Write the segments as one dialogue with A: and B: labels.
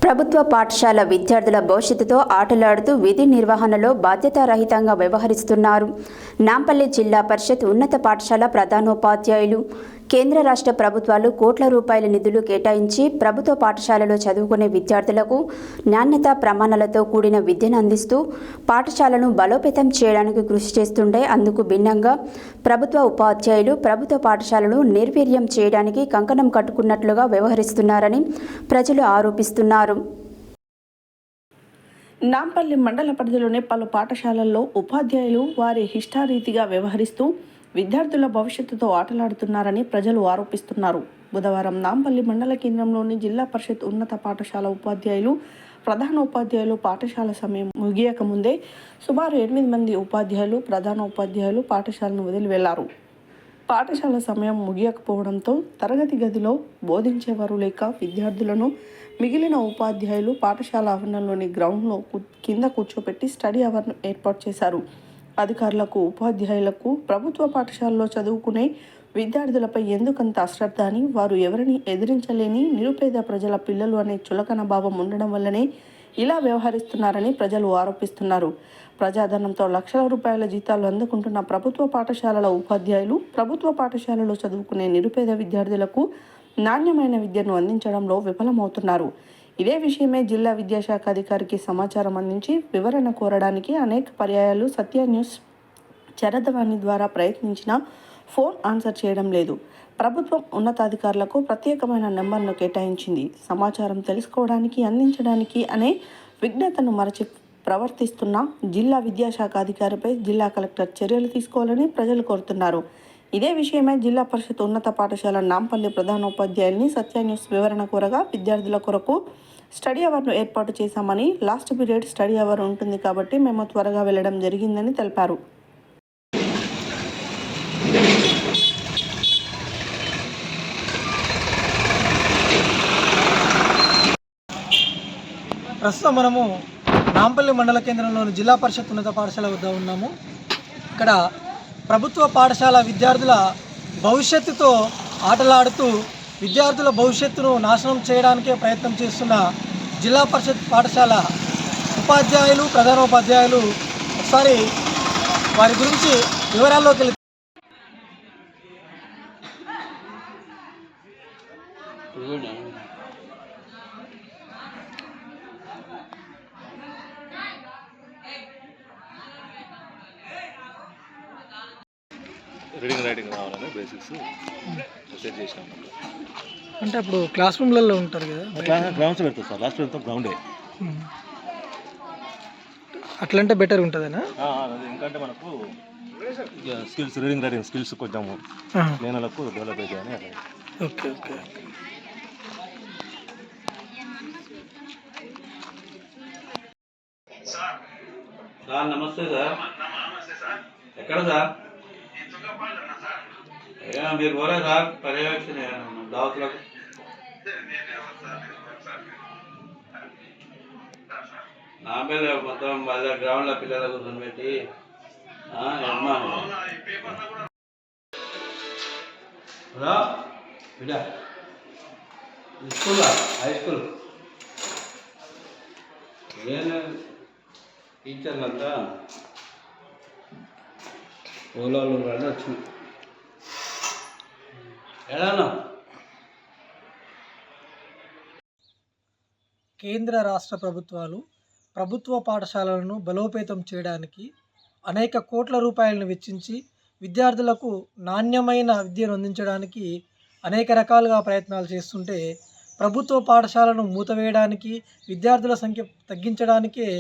A: ప్రభుత్వ పాఠశాల విద్యార్థుల భవిష్యత్తుతో ఆటలాడుతూ విధి నిర్వహణలో బాధ్యతారహితంగా వ్యవహరిస్తున్నారు. నాంపల్లి జిల్లా పరిషత్ ఉన్నత పాఠశాల ప్రధానోపాధ్యాయులు కేంద్ర రాష్ట్ర ప్రభుత్వాలు కోట్ల రూపాయల నిధులు కేటాయించి ప్రభుత్వ పాఠశాలలో చదువుకునే విద్యార్థులకు నాణ్యతా ప్రమాణాలతో కూడిన విద్యను అందిస్తూ పాఠశాలను బలోపేతం చేయడానికి కృషి చేస్తుంటే అందుకు భిన్నంగా ప్రభుత్వ ఉపాధ్యాయులు ప్రభుత్వ పాఠశాలను నిర్వీర్యం చేయడానికి కంకణం కట్టుకున్నట్లుగా వ్యవహరిస్తున్నారని ప్రజలు ఆరోపిస్తున్నారు.
B: నాంపల్లి మండల పరిధిలోని పలు పాఠశాలల్లో ఉపాధ్యాయులు వారి ఇష్టారీతిగా వ్యవహరిస్తూ విద్యార్థుల భవిష్యత్తుతో ఆటలాడుతున్నారని ప్రజలు ఆరోపిస్తున్నారు. బుధవారం నాంపల్లి మండల కేంద్రంలోని జిల్లా పరిషత్ ఉన్నత పాఠశాల ఉపాధ్యాయులు ప్రధానోపాధ్యాయులు పాఠశాల సమయం ముగియక ముందే సుమారు 8 మంది ఉపాధ్యాయులు ప్రధానోపాధ్యాయులు పాఠశాలను వదిలి వెళ్లారు. పాఠశాల సమయం ముగియకపోవడంతో తరగతి గదిలో బోధించేవారు లేక విద్యార్థులను మిగిలిన ఉపాధ్యాయులు పాఠశాల ఆవరణలోని గ్రౌండ్లో కింద కూర్చోపెట్టి స్టడీ అవర్ను ఏర్పాటు చేశారు. అధికారులకు ఉపాధ్యాయులకు ప్రభుత్వ పాఠశాలలో చదువుకునే విద్యార్థులపై ఎందుకంత అశ్రద్ధ అని, వారు ఎవరిని ఎదిరించలేని నిరుపేద ప్రజల పిల్లలు అనే చులకన భావం ఉండడం వల్లనే ఇలా వ్యవహరిస్తున్నారని ప్రజలు ఆరోపిస్తున్నారు. ప్రజాధనంతో లక్షల రూపాయల జీతాలు అందుకుంటున్న ప్రభుత్వ పాఠశాలల ఉపాధ్యాయులు ప్రభుత్వ పాఠశాలలో చదువుకునే నిరుపేద విద్యార్థులకు నాణ్యమైన విద్యను అందించడంలో విఫలమవుతున్నారు. ఇదే విషయమే జిల్లా విద్యాశాఖ అధికారికి సమాచారం అందించి వివరణ కోరడానికి అనేక పర్యాయాలు సత్య న్యూస్ చరదవాణి ద్వారా ప్రయత్నించినా ఫోన్ ఆన్సర్ చేయడం లేదు. ప్రభుత్వం ఉన్నతాధికారులకు ప్రత్యేకమైన నెంబర్ను కేటాయించింది. సమాచారం తెలుసుకోవడానికి అందించడానికి అనే విజ్ఞతను మరచి ప్రవర్తిస్తున్న జిల్లా విద్యాశాఖ అధికారిపై జిల్లా కలెక్టర్ చర్యలు తీసుకోవాలని ప్రజలు కోరుతున్నారు. ఇదే విషయమై జిల్లా పరిషత్ ఉన్నత పాఠశాల నాంపల్లి ప్రధానోపాధ్యాయుల్ని సత్య న్యూస్ వివరణ కోరగా విద్యార్థుల కొరకు స్టడీ అవర్ను ఏర్పాటు చేశామని, లాస్ట్ పీరియడ్ స్టడీ అవర్ ఉంటుంది కాబట్టి మేము త్వరగా వెళ్ళడం జరిగిందని తెలిపారు.
C: ప్రస్తుతం మనము నాంపల్లి మండల కేంద్రంలోని జిల్లా పరిషత్ ఉన్నత పాఠశాల వద్ద ఉన్నాము. ఇక్కడ ప్రభుత్వ పాఠశాల విద్యార్థుల భవిష్యత్తుతో ఆటలాడుతూ విద్యార్థుల భవిష్యత్తును నాశనం చేయడానికే ప్రయత్నం చేస్తున్న జిల్లా పరిషత్ పాఠశాల ఉపాధ్యాయులు ప్రధానోపాధ్యాయులు ఒకసారి వారి గురించి వివరాల్లోకి వెళ్ళి
D: రీడింగ్ రైటింగ్ రావాలని బేసిక్స్ మెసేజ్ చేసినాం.
C: అంటే అప్పుడు క్లాస్ రూమ్లలో ఉంటారు కదా,
D: గ్రౌండ్స్ పెడతారు సార్. లాస్ట్ వెళ్తాం గ్రౌండే.
C: అట్లంటే బెటర్ ఉంటుందనా?
D: ఎందుకంటే మనకు స్కిల్స్ రీడింగ్ రైటింగ్ స్కిల్స్ కొంచెం నేనలకు డెవలప్ అవుతాయని.
C: Okay okay.
E: సార్ నమస్తే సార్. ఎక్కడ సార్? మీరు పోరా సార్ పర్యవేక్షణ దావతులకు? నా పిల్ల మొత్తం వాళ్ళ గ్రౌండ్లో పిల్లల కూర్చొని పెట్టి స్కూల్ హై స్కూల్ నేను టీచర్లంతా ఓలాలు అని వచ్చింది. ఎలానా
C: కేంద్ర రాష్ట్ర ప్రభుత్వాలు ప్రభుత్వ పాఠశాలలను బలోపేతం చేయడానికి అనేక కోట్ల రూపాయలను వెచ్చించి విద్యార్థులకు నాణ్యమైన విద్యను అందించడానికి అనేక రకాలుగా ప్రయత్నాలు చేస్తుంటే ప్రభుత్వ పాఠశాలను మూతవేయడానికి విద్యార్థుల సంఖ్య తగ్గించడానికే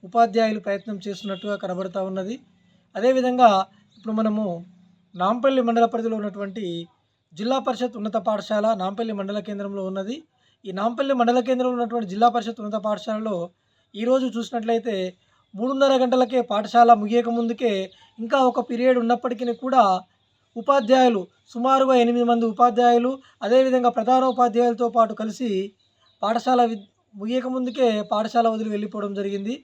C: ఉపాధ్యాయులు ప్రయత్నం చేస్తున్నట్టుగా కనబడుతూ ఉన్నది. అదేవిధంగా ఇప్పుడు మనము నాంపల్లి మండల పరిధిలో ఉన్నటువంటి జిల్లా పరిషత్ ఉన్నత పాఠశాల నాంపల్లి మండల కేంద్రంలో ఉన్నది. ఈ నాంపల్లి మండల కేంద్రంలో ఉన్నటువంటి జిల్లా పరిషత్ ఉన్నత పాఠశాలలో ఈరోజు చూసినట్లయితే 3:30 గంటలకే పాఠశాల ముగియక ముందుకే ఇంకా ఒక పీరియడ్ ఉన్నప్పటికీ కూడా ఉపాధ్యాయులు సుమారుగా 8 మంది ఉపాధ్యాయులు అదేవిధంగా ప్రధానోపాధ్యాయులతో పాటు కలిసి పాఠశాల ముగియక ముందుకే పాఠశాల వదిలి వెళ్ళిపోవడం జరిగింది.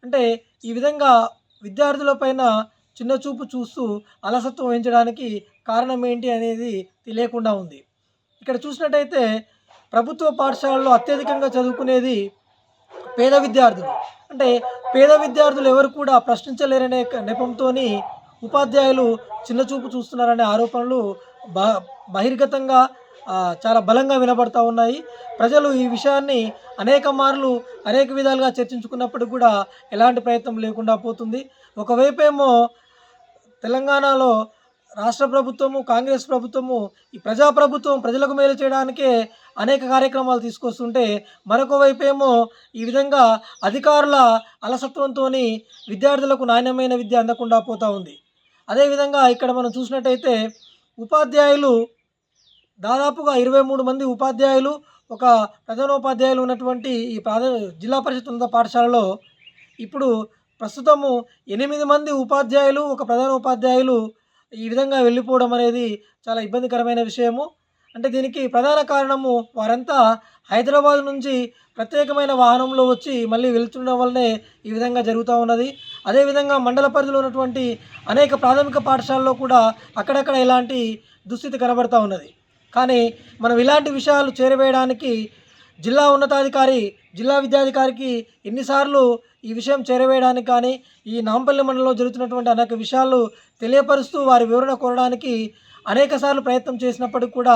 C: అంటే ఈ విధంగా విద్యార్థులపైన చిన్న చూపు చూస్తూ అలసత్వం వహించడానికి కారణం ఏంటి అనేది తెలియకుండా ఉంది. ఇక్కడ చూసినట్టయితే ప్రభుత్వ పాఠశాలలో అత్యధికంగా చదువుకునేది పేద విద్యార్థులు. అంటే పేద విద్యార్థులు ఎవరు కూడా ప్రశ్నించలేరనే నెపంతో ఉపాధ్యాయులు చిన్నచూపు చూస్తున్నారనే ఆరోపణలు బహిర్గతంగా చాలా బలంగా వినబడతా ఉన్నాయి. ప్రజలు ఈ విషయాన్ని అనేక మార్లు అనేక విధాలుగా చర్చించుకున్నప్పటికీ కూడా ఎలాంటి ప్రయత్నం లేకుండా పోతుంది. ఒకవైపేమో తెలంగాణలో రాష్ట్ర ప్రభుత్వము, కాంగ్రెస్ ప్రభుత్వము, ఈ ప్రజాప్రభుత్వం ప్రజలకు మేలు చేయడానికే అనేక కార్యక్రమాలు తీసుకొస్తుంటే, మరొక వైపేమో ఈ విధంగా అధికారుల అలసత్వంతో విద్యార్థులకు నాణ్యమైన విద్య అందకుండా పోతూ ఉంది. అదేవిధంగా ఇక్కడ మనం చూసినట్టయితే ఉపాధ్యాయులు దాదాపుగా 23 మంది ఉపాధ్యాయులు, ఒక ప్రధానోపాధ్యాయులు ఉన్నటువంటి ఈ జిల్లా పరిషత్ ఉన్నత పాఠశాలలో ఇప్పుడు ప్రస్తుతము 8 మంది ఉపాధ్యాయులు, ఒక ప్రధానోపాధ్యాయులు ఈ విధంగా వెళ్ళిపోవడం అనేది చాలా ఇబ్బందికరమైన విషయము. అంటే దీనికి ప్రధాన కారణము వారంతా హైదరాబాద్ నుంచి ప్రత్యేకమైన వాహనంలో వచ్చి మళ్ళీ వెళ్తుండడం వల్లనే ఈ విధంగా జరుగుతూ ఉన్నది. అదేవిధంగా మండల పరిధిలో ఉన్నటువంటి అనేక ప్రాథమిక పాఠశాలలో కూడా అక్కడక్కడ ఇలాంటి దుస్థితి కనబడుతూ ఉన్నది. కానీ మనం ఇలాంటి విషయాలు చేరవేయడానికి జిల్లా ఉన్నతాధికారి, జిల్లా విద్యాధికారికి ఎన్నిసార్లు ఈ విషయం చేరవేయడానికి కానీ, ఈ నాంపల్లి మండలంలో జరుగుతున్నటువంటి అనేక విషయాలు తెలియపరుస్తూ వారి వివరణ కోరడానికి అనేకసార్లు ప్రయత్నం చేసినప్పటికీ కూడా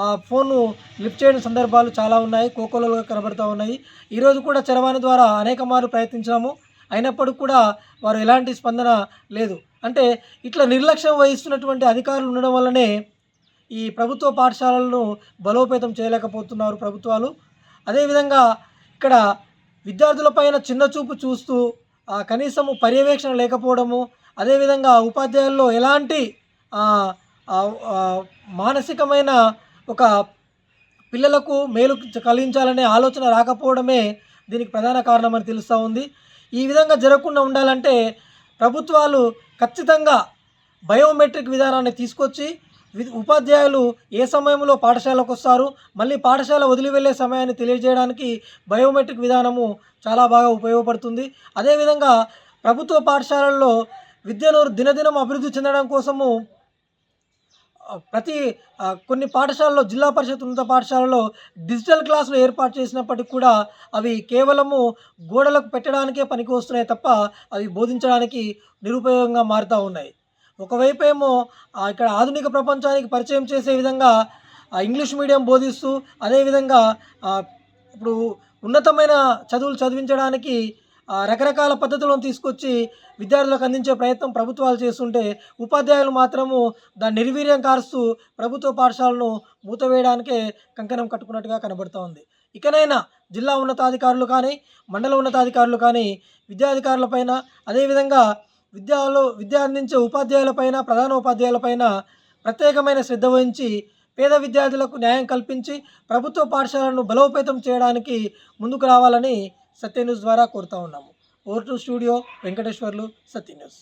C: ఆ ఫోన్ను లిఫ్ట్ చేయని సందర్భాలు చాలా ఉన్నాయి, కోకోలుగా కనబడుతూ ఉన్నాయి. ఈరోజు కూడా చరవాణి ద్వారా అనేక మార్లు ప్రయత్నించాము, అయినప్పటికీ కూడా వారు ఎలాంటి స్పందన లేదు. అంటే ఇట్లా నిర్లక్ష్యం వహిస్తున్నటువంటి అధికారులు ఉండడం వల్లనే ఈ ప్రభుత్వ పాఠశాలలను బలోపేతం చేయలేకపోతున్నారు ప్రభుత్వాలు. అదేవిధంగా ఇక్కడ విద్యార్థులపైన చిన్నచూపు చూస్తూ కనీసము పర్యవేక్షణ లేకపోవడము, అదేవిధంగా ఉపాధ్యాయుల్లో ఎలాంటి మానసికమైన ఒక పిల్లలకు మేలు కలిగించాలనే ఆలోచన రాకపోవడమే దీనికి ప్రధాన కారణమని తెలుస్తూ ఉంది. ఈ విధంగా జరగకుండా ఉండాలంటే ప్రభుత్వాలు ఖచ్చితంగా బయోమెట్రిక్ విధానాన్ని తీసుకొచ్చి ఉపాధ్యాయులు ఏ సమయంలో పాఠశాలకు వస్తారు, మళ్ళీ పాఠశాల వదిలి వెళ్ళే సమయాన్ని తెలియజేయడానికి బయోమెట్రిక్ విధానము చాలా బాగా ఉపయోగపడుతుంది. అదేవిధంగా ప్రభుత్వ పాఠశాలల్లో విద్యను దినదినం అభివృద్ధి చెందడం కోసము కొన్ని పాఠశాలలో, జిల్లా పరిషత్ ఉన్నత పాఠశాలలో డిజిటల్ క్లాసులు ఏర్పాటు చేసినప్పటికీ కూడా అవి కేవలము గోడలకు పెట్టడానికే పనికి వస్తున్నాయి తప్ప అవి బోధించడానికి నిరుపయోగంగా మారుతూ ఉన్నాయి. ఒకవైపేమో ఇక్కడ ఆధునిక ప్రపంచానికి పరిచయం చేసే విధంగా ఇంగ్లీష్ మీడియం బోధిస్తూ, అదేవిధంగా ఇప్పుడు ఉన్నతమైన చదువులు చదివించడానికి రకరకాల పద్ధతులను తీసుకొచ్చి విద్యార్థులకు అందించే ప్రయత్నం ప్రభుత్వాలు చేస్తుంటే, ఉపాధ్యాయులు మాత్రము దాన్ని నిర్వీర్యం కారుస్తూ ప్రభుత్వ పాఠశాలను మూతవేయడానికే కంకణం కట్టుకున్నట్టుగా కనబడుతూ ఉంది. ఇకనైనా జిల్లా ఉన్నతాధికారులు కానీ, మండల ఉన్నతాధికారులు కానీ విద్యాధికారులపైన, అదేవిధంగా విద్య అందించే ఉపాధ్యాయులపైన, ప్రధానోపాధ్యాయులపైన ప్రత్యేకమైన శ్రద్ధ వహించి పేద విద్యార్థులకు న్యాయం కల్పించి ప్రభుత్వ పాఠశాలను బలోపేతం చేయడానికి ముందుకు రావాలని సత్య న్యూస్ ద్వారా కోరుతా ఉన్నాము. Over to studio, Venkateswarlu, Satya news.